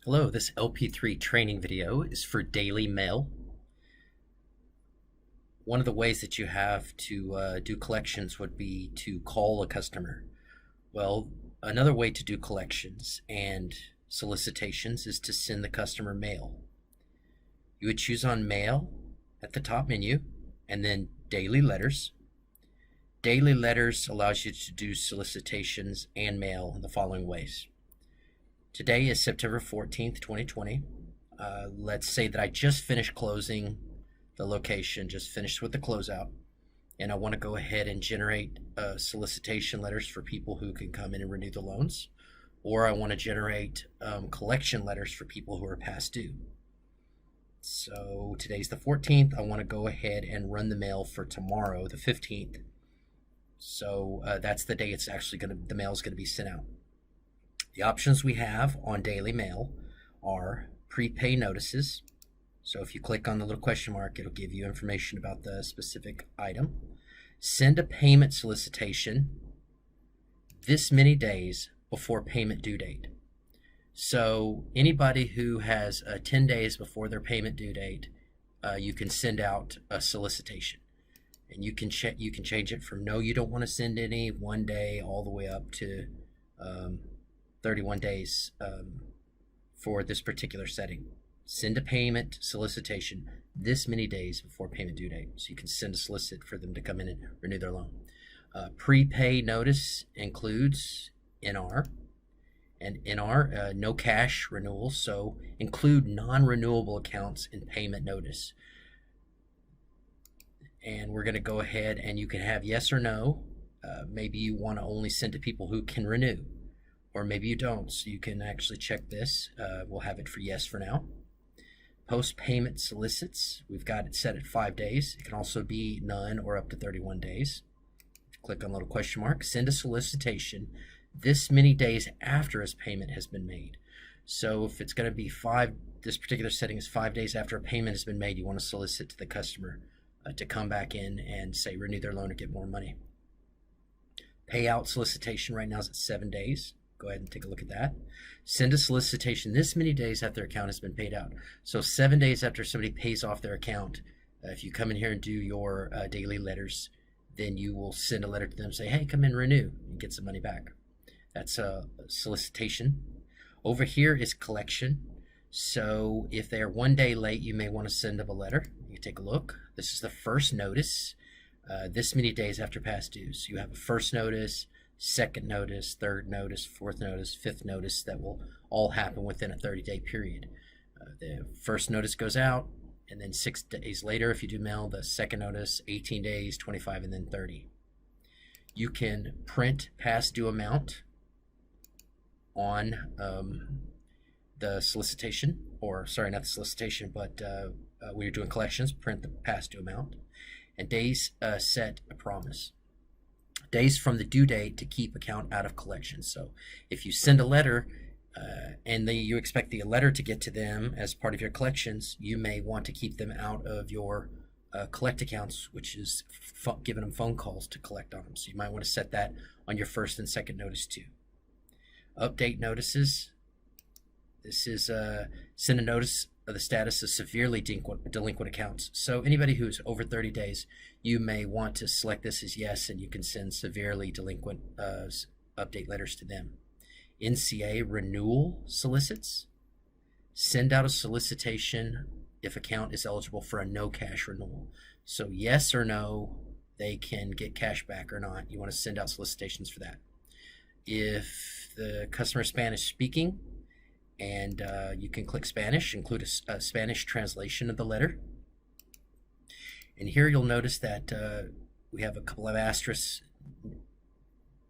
Hello, this LP3 training video is for daily mail. One of the ways that you have to do collections would be to call a customer. Well, another way to do collections and solicitations is to send the customer mail. You would choose on mail at the top menu and then daily letters. Daily letters allows you to do solicitations and mail in the following ways. Today is September 14th, 2020. Let's say that I just finished closing the location, just finished with the closeout, and I want to go ahead and generate solicitation letters for people who can come in and renew the loans, or I want to generate collection letters for people who are past due. So today's the 14th. I want to go ahead and run the mail for tomorrow, the 15th. So that's the day it's actually the mail is going to be sent out. The options we have on daily mail are prepay notices. So if you click on the little question mark, it'll give you information about the specific item. Send a payment solicitation this many days before payment due date. So anybody who has 10 days before their payment due date, you can send out a solicitation. And you can change it from no, you don't want to send any, 1 day, all the way up to 31 days for this particular setting. Send a payment solicitation this many days before payment due date. So you can send a solicit for them to come in and renew their loan. Prepay notice includes NR. And NR, no cash renewal. So include non-renewable accounts in payment notice. And we're going to go ahead and you can have yes or no. Maybe you want to only send to people who can renew. Or maybe you don't, so you can actually check this. We'll have it for yes for now. Post-payment solicits, we've got it set at 5 days. It can also be none or up to 31 days. Click on the little question mark. Send a solicitation this many days after his payment has been made. So if it's going to be this particular setting is 5 days after a payment has been made, you want to solicit to the customer to come back in and say renew their loan or get more money. Payout solicitation right now is at 7 days. Go ahead and take a look at that. Send a solicitation this many days after their account has been paid out. So 7 days after somebody pays off their account, if you come in here and do your daily letters, then you will send a letter to them, say, hey, come in, renew, and get some money back. That's a solicitation. Over here is collection. So if they are 1 day late, you may want to send them a letter. You take a look. This is the first notice, this many days after past due. So you have a first notice, second notice, third notice, fourth notice, fifth notice that will all happen within a 30-day period. The first notice goes out, and then 6 days later, if you do mail, the second notice, 18 days, 25, and then 30. You can print past due amount on the solicitation, or sorry, not the solicitation, but when you're doing collections, print the past due amount. And days set a promise. Days from the due date to keep account out of collection. So if you send a letter and you expect the letter to get to them as part of your collections, you may want to keep them out of your collect accounts, which is giving them phone calls to collect on them. So you might want to set that on your first and second notice too. Update notices. This is send a notice of the status of severely delinquent accounts. So anybody who's over 30 days, you may want to select this as yes, and you can send severely delinquent update letters to them. NCA renewal solicits. Send out a solicitation if account is eligible for a no cash renewal. So yes or no, they can get cash back or not. You want to send out solicitations for that. If the customer is Spanish speaking, and you can click Spanish, include a Spanish translation of the letter. And here you'll notice that we have a couple of asterisks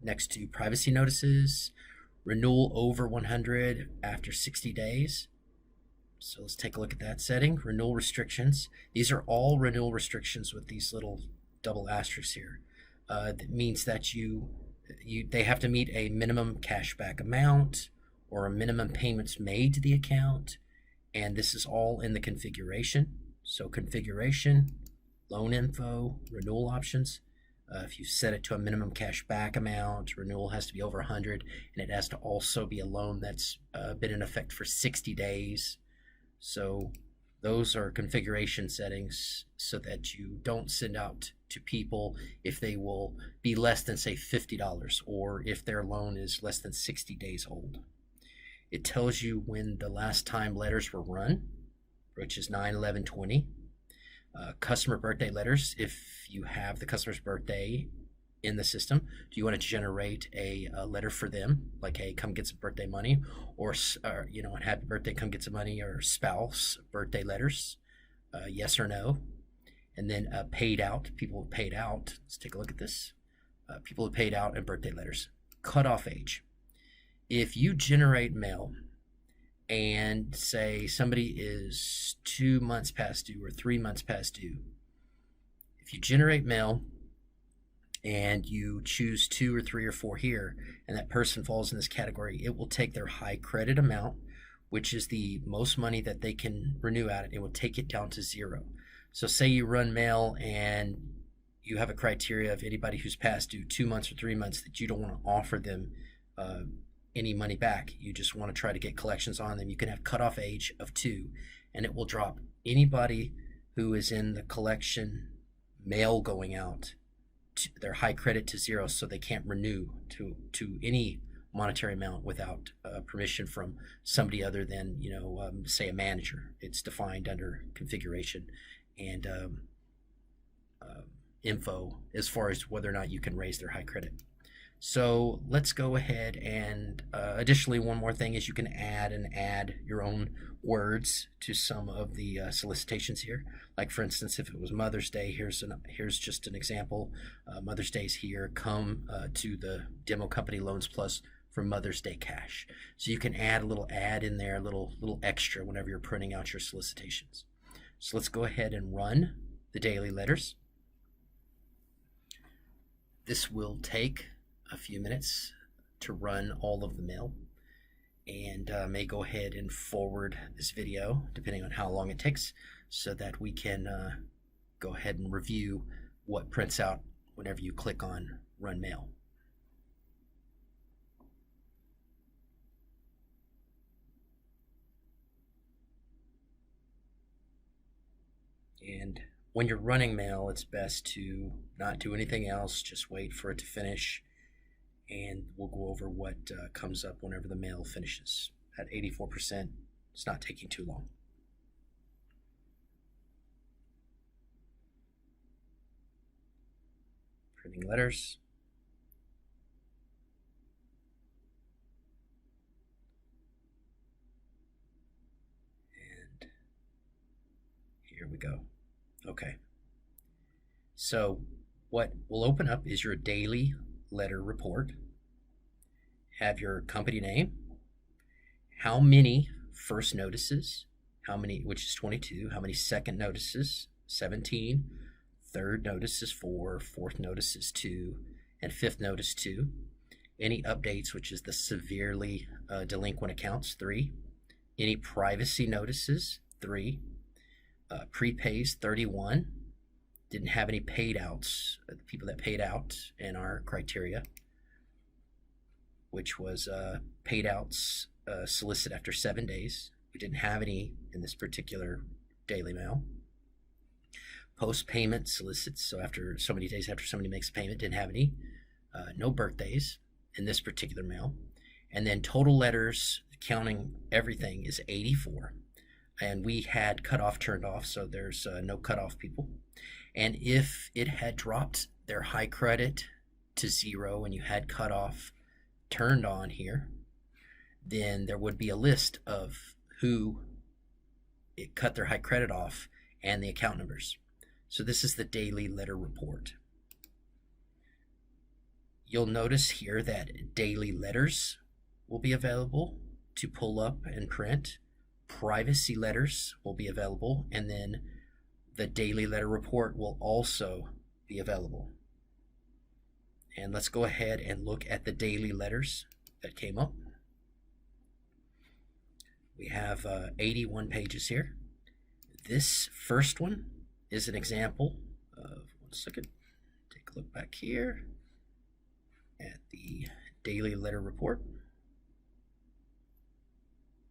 next to privacy notices, renewal over 100 after 60 days. So let's take a look at that setting. Renewal restrictions. These are all renewal restrictions with these little double asterisks here. That means that they have to meet a minimum cashback amount or a minimum payments made to the account, and this is all in the configuration. So configuration, loan info, renewal options, If you set it to a minimum cash back amount, renewal has to be over 100, and it has to also be a loan that's been in effect for 60 days. So those are configuration settings so that you don't send out to people if they will be less than, say, $50, or if their loan is less than 60 days old. It tells you when the last time letters were run, which is 9/11/20. Customer birthday letters, if you have the customer's birthday in the system, do you want to generate a letter for them, like, hey, come get some birthday money, or happy birthday, come get some money, or spouse birthday letters, yes or no? And then paid out, people who paid out, let's take a look at this. People who paid out and birthday letters. Cutoff age. If you generate mail and say somebody is 2 months past due or 3 months past due, if you generate mail and you choose 2 or 3 or 4 here, and that person falls in this category, it will take their high credit amount, which is the most money that they can renew at it. It will take it down to 0. So say you run mail and you have a criteria of anybody who's past due 2 months or 3 months that you don't want to offer them any money back. You just want to try to get collections on them. You can have cutoff age of 2, and it will drop anybody who is in the collection mail going out to their high credit to 0, so they can't renew to any monetary amount without permission from somebody other than, say, a manager. It's defined under configuration and info as far as whether or not you can raise their high credit. So let's go ahead and additionally, one more thing is you can add your own words to some of the solicitations here. Like, for instance, if it was Mother's Day, here's just an example. Mother's Day is here. Come to the Demo Company Loans Plus for Mother's Day cash. So you can add a little ad in there, a little extra whenever you're printing out your solicitations. So let's go ahead and run the daily letters. This will take a few minutes to run all of the mail, and may go ahead and forward this video depending on how long it takes, so that we can go ahead and review what prints out whenever you click on Run Mail. And when you're running mail, it's best to not do anything else, just wait for it to finish, and we'll go over what comes up whenever the mail finishes. At 84%, it's not taking too long. Printing letters. And here we go. Okay. So what will open up is your daily letter report. Have your company name, how many first notices, how many, which is 22, how many second notices, 17, third notice is 4, fourth notice is 2, and fifth notice 2. Any updates, which is the severely delinquent accounts, 3. Any privacy notices, 3. Prepays, 31. Didn't have any paid outs, the people that paid out in our criteria, which was paid outs solicit after 7 days. We didn't have any in this particular daily mail. Post-payment solicits, so after so many days after somebody makes a payment, didn't have any. No birthdays in this particular mail. And then total letters, counting everything, is 84. And we had cutoff turned off, so there's no cutoff people. And if it had dropped their high credit to 0 and you had cutoff turned on here, then there would be a list of who it cut their high credit off and the account numbers. So this is the daily letter report. You'll notice here that daily letters will be available to pull up and print. Privacy letters will be available, and then the daily letter report will also be available. And let's go ahead and look at the daily letters that came up. We have 81 pages here. This first one is an example of, one second, Take a look back here at the daily letter report.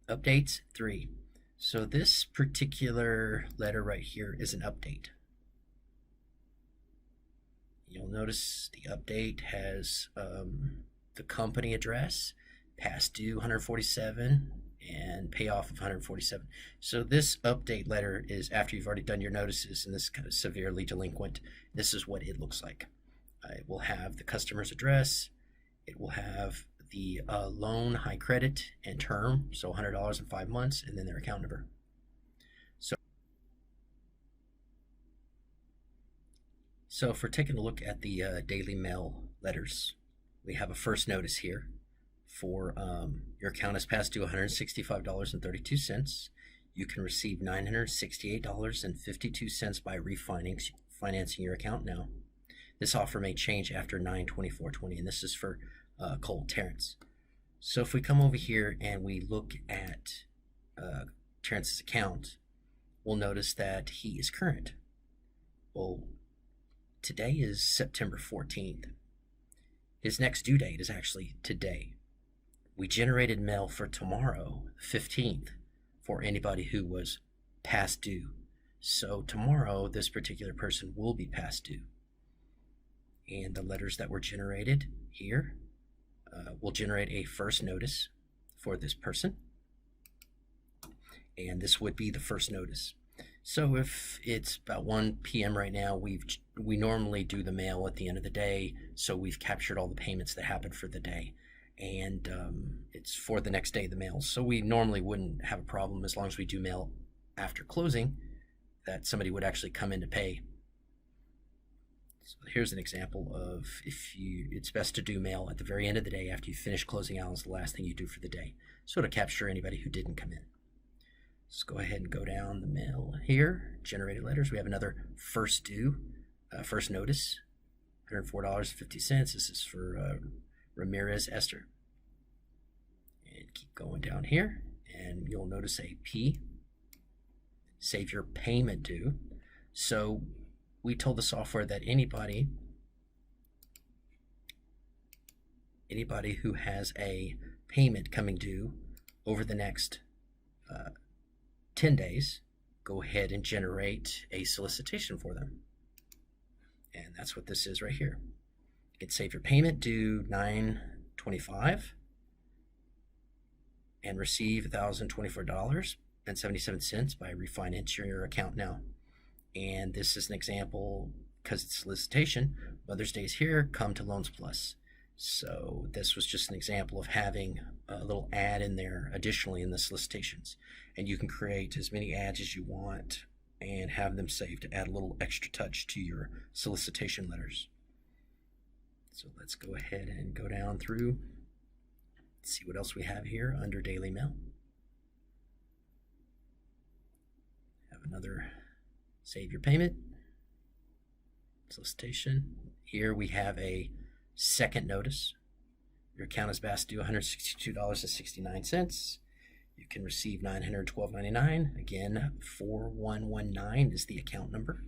Updates 3. So this particular letter right here is an update. You'll notice the update has the company address, past due 147, and payoff of 147. So this update letter is after you've already done your notices and this kind of severely delinquent. This is what it looks like. It will have the customer's address. It will have the loan, high credit, and term, so $100 in 5 months, and then their account number. So if we're taking a look at the Daily Mail letters, we have a first notice here for your account is past due $165.32. You can receive $968.52 by refinancing your account now. This offer may change after 9/24/20, and this is for Cole Terrence. So if we come over here and we look at Terrence's account, we'll notice that he is current. Well, today is September 14th. His next due date is actually today. We generated mail for tomorrow, 15th, for anybody who was past due. So tomorrow, this particular person will be past due. And the letters that were generated here will generate a first notice for this person. And this would be the first notice. So if it's about 1 p.m. right now, we normally do the mail at the end of the day, so we've captured all the payments that happened for the day, and it's for the next day, the mail. So we normally wouldn't have a problem as long as we do mail after closing, that somebody would actually come in to pay. So here's an example of it's best to do mail at the very end of the day after you finish closing out. Is the last thing you do for the day, so to capture anybody who didn't come in. Let's go ahead and go down the mail here. Generated letters. We have another first due, first notice, $104.50. This is for Ramirez Esther. And keep going down here, and you'll notice a P. Save your payment due. So we told the software that anybody who has a payment coming due over the next 10 days, go ahead and generate a solicitation for them. And that's what this is right here. You can save your payment due 9/25 and receive $1,024.77 by refinancing your account now. And this is an example, because it's solicitation, Mother's Day is here, come to Loans Plus. So this was just an example of having a little ad in there additionally in the solicitations. And you can create as many ads as you want and have them saved to add a little extra touch to your solicitation letters. So let's go ahead and go down through, see what else we have here under Daily Mail. Have another save your payment, solicitation. Here we have a second notice. Your account is past due $162.69. You can receive $912.99. Again, 4119 is the account number.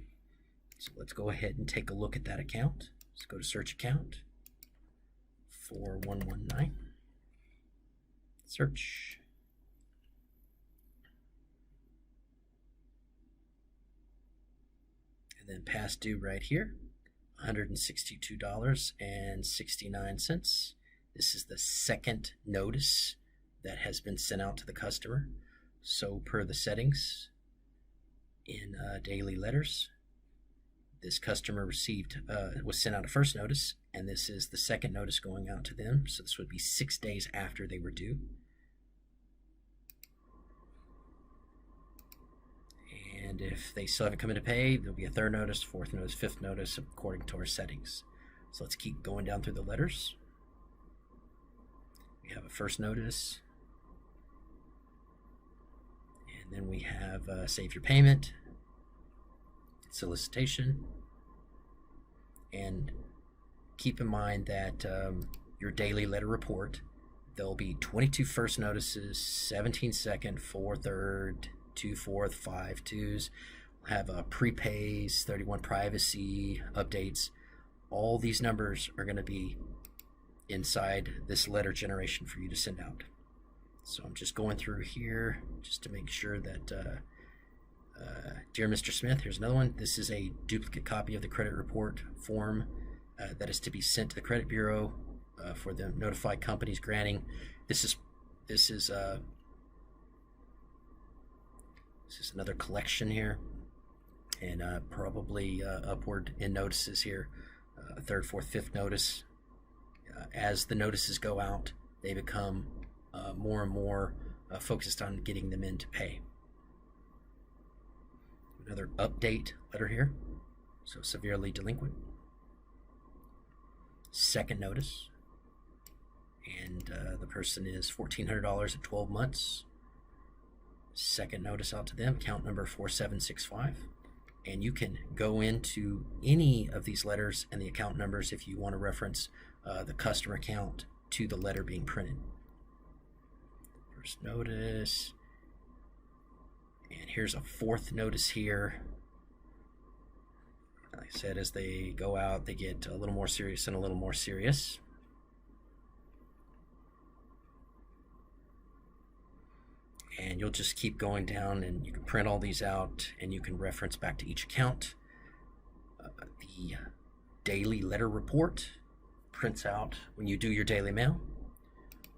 So let's go ahead and take a look at that account. Let's go to search account, 4119. Search. And then past due right here, $162.69. This is the second notice that has been sent out to the customer. So per the settings in daily letters, this customer was sent out a first notice, and this is the second notice going out to them. So this would be 6 days after they were due. And if they still haven't come in to pay, there'll be a third notice, fourth notice, fifth notice, according to our settings. So let's keep going down through the letters. We have a first notice. And then we have save your payment, solicitation. And keep in mind that your daily letter report, there'll be 22 first notices, 17 second, 4 third, 2 fourth, 5 twos. We'll have prepays, 31 privacy updates. all these numbers are going to be inside this letter generation for you to send out. So I'm just going through here just to make sure that, dear Mr. Smith, here's another one. This is a duplicate copy of the credit report form that is to be sent to the credit bureau for the notified companies granting. This is another collection here, and probably upward in notices here, a third, fourth, fifth notice. As the notices go out, they become more and more focused on getting them in to pay. Another update letter here, so severely delinquent. Second notice, and the person is $1,400 at 12 months. Second notice out to them, account number 4765. And you can go into any of these letters and the account numbers if you want to reference the customer account to the letter being printed. First notice, and here's a fourth notice here. Like I said, as they go out, they get a little more serious and a little more serious. And you'll just keep going down, and you can print all these out, and you can reference back to each account. The daily letter report prints out when you do your daily mail.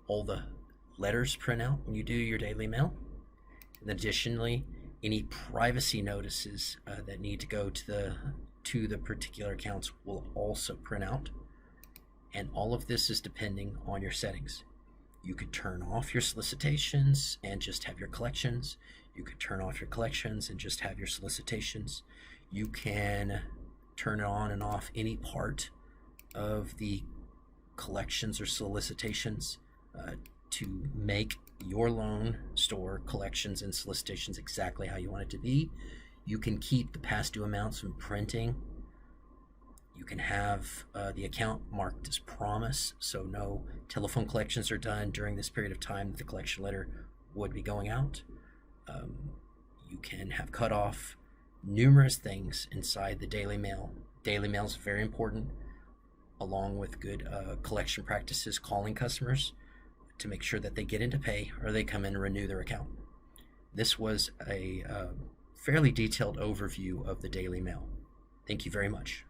All the letters print out when you do your daily mail. And additionally, any privacy notices that need to go to the particular accounts will also print out. And all of this is depending on your settings. You could turn off your solicitations and just have your collections. You could turn off your collections and just have your solicitations. You can turn on and off any part of the collections or solicitations to make your loan store collections and solicitations exactly how you want it to be. You can keep the past due amounts from printing. You can have the account marked as promise, so no telephone collections are done during this period of time that the collection letter would be going out. You can have cut off numerous things inside the daily mail. Daily mail is very important, along with good collection practices, calling customers to make sure that they get into pay or they come in and renew their account. This was a fairly detailed overview of the daily mail. Thank you very much.